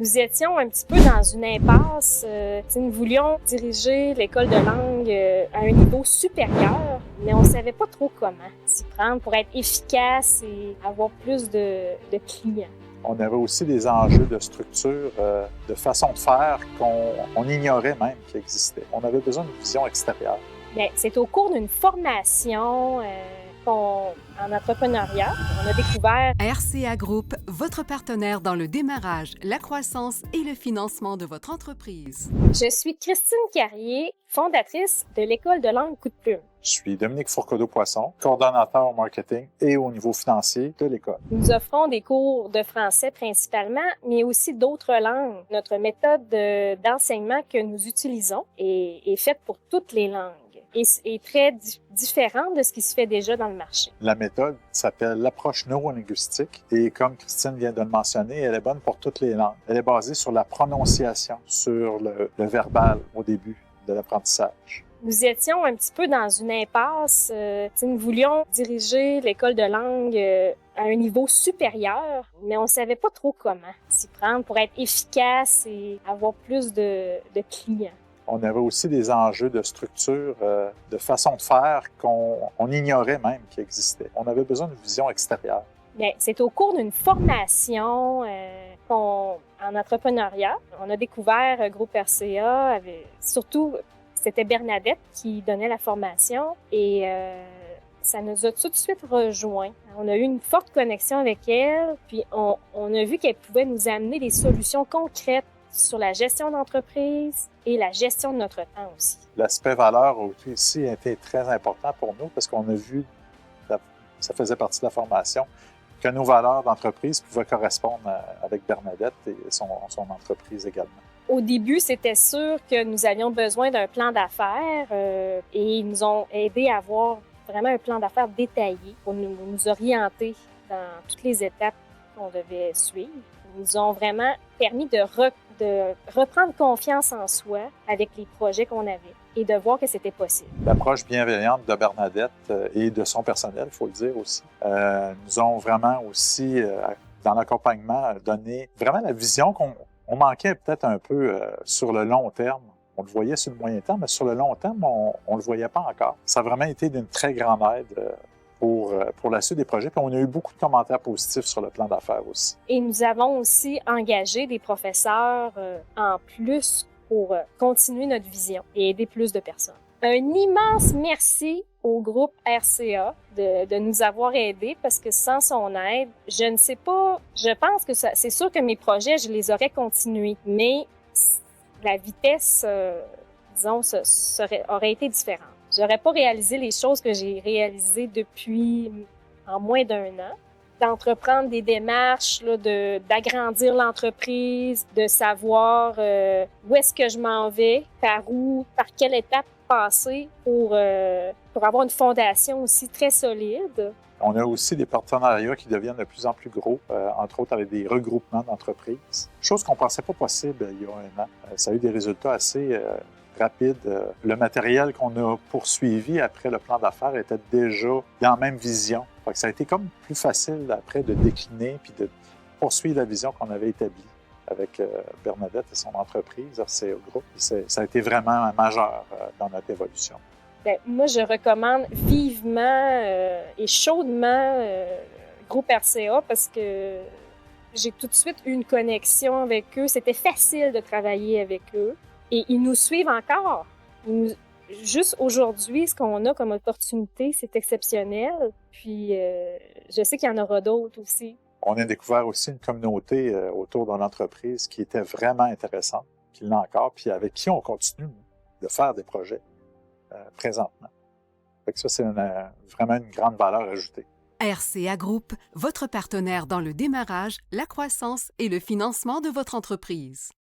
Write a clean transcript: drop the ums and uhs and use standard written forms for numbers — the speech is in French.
Nous étions un petit peu dans une impasse. Nous voulions diriger l'école de langue à un niveau supérieur, mais on savait pas trop comment s'y prendre pour être efficace et avoir plus de clients. On avait aussi des enjeux de structure, de façon de faire qu'on ignorait même qu'ils existaient. On avait besoin d'une vision extérieure. Bien, c'est au cours d'une formation en entrepreneuriat, on a découvert RCA Group, votre partenaire dans le démarrage, la croissance et le financement de votre entreprise. Je suis Christine Carrier, fondatrice de l'École de langue Coup de plume. Je suis Dominique Fourcadeau-Poisson, coordonnateur au marketing et au niveau financier de l'école. Nous offrons des cours de français principalement, mais aussi d'autres langues. Notre méthode d'enseignement que nous utilisons est faite pour toutes les langues et est très différente de ce qui se fait déjà dans le marché. La méthode s'appelle l'approche neurolinguistique et comme Christine vient de le mentionner, elle est bonne pour toutes les langues. Elle est basée sur la prononciation, sur le verbal au début de l'apprentissage. Nous étions un petit peu dans une impasse. Nous voulions diriger l'école de langue à un niveau supérieur, mais on savait pas trop comment s'y prendre pour être efficace et avoir plus de clients. On avait aussi des enjeux de structure, de façon de faire qu'on ignorait même qu'ils existaient. On avait besoin d'une vision extérieure. Bien, c'est au cours d'une formation en entrepreneuriat. On a découvert Groupe RCA, surtout c'était Bernadette qui donnait la formation et ça nous a tout de suite rejoints. On a eu une forte connexion avec elle, puis on a vu qu'elle pouvait nous amener des solutions concrètes sur la gestion d'entreprise et la gestion de notre temps aussi. L'aspect valeur aussi a été très important pour nous parce qu'on a vu, ça faisait partie de la formation, que nos valeurs d'entreprise pouvaient correspondre avec Bernadette et son entreprise également. Au début, c'était sûr que nous avions besoin d'un plan d'affaires et ils nous ont aidés à avoir vraiment un plan d'affaires détaillé pour nous orienter dans toutes les étapes qu'on devait suivre. Ils nous ont vraiment permis de reprendre confiance en soi avec les projets qu'on avait et de voir que c'était possible. L'approche bienveillante de Bernadette et de son personnel, il faut le dire aussi, nous ont vraiment aussi, dans l'accompagnement, donné vraiment la vision qu'on manquait peut-être un peu sur le long terme. On le voyait sur le moyen terme, mais sur le long terme, on ne le voyait pas encore. Ça a vraiment été d'une très grande aide pour la suite des projets. Puis on a eu beaucoup de commentaires positifs sur le plan d'affaires aussi. Et nous avons aussi engagé des professeurs en plus pour continuer notre vision et aider plus de personnes. Un immense merci au groupe RCA de nous avoir aidés parce que sans son aide, je ne sais pas, je pense que c'est sûr que mes projets, je les aurais continués, mais la vitesse, disons, aurait été différente. J'aurais pas réalisé les choses que j'ai réalisées depuis en moins d'1 an. D'entreprendre des démarches, là, d'agrandir l'entreprise, de savoir où est-ce que je m'en vais, par quelle étape passer pour avoir une fondation aussi très solide. On a aussi des partenariats qui deviennent de plus en plus gros, entre autres avec des regroupements d'entreprises. Chose qu'on ne pensait pas possible il y a 1 an. Ça a eu des résultats assez rapides. Le matériel qu'on a poursuivi après le plan d'affaires était déjà dans la même vision. Fait que ça a été comme plus facile après de décliner puis de poursuivre la vision qu'on avait établie avec Bernadette et son entreprise, RCA Group. Ça a été vraiment majeur dans notre évolution. Bien, moi, je recommande vivement et chaudement Groupe RCA parce que j'ai tout de suite eu une connexion avec eux. C'était facile de travailler avec eux et ils nous suivent encore. Juste aujourd'hui, ce qu'on a comme opportunité, c'est exceptionnel. Puis, je sais qu'il y en aura d'autres aussi. On a découvert aussi une communauté autour de l'entreprise qui était vraiment intéressante, qui l'est encore, puis avec qui on continue de faire des projets présentement. Fait que ça, c'est vraiment une grande valeur ajoutée. RCA Group, votre partenaire dans le démarrage, la croissance et le financement de votre entreprise.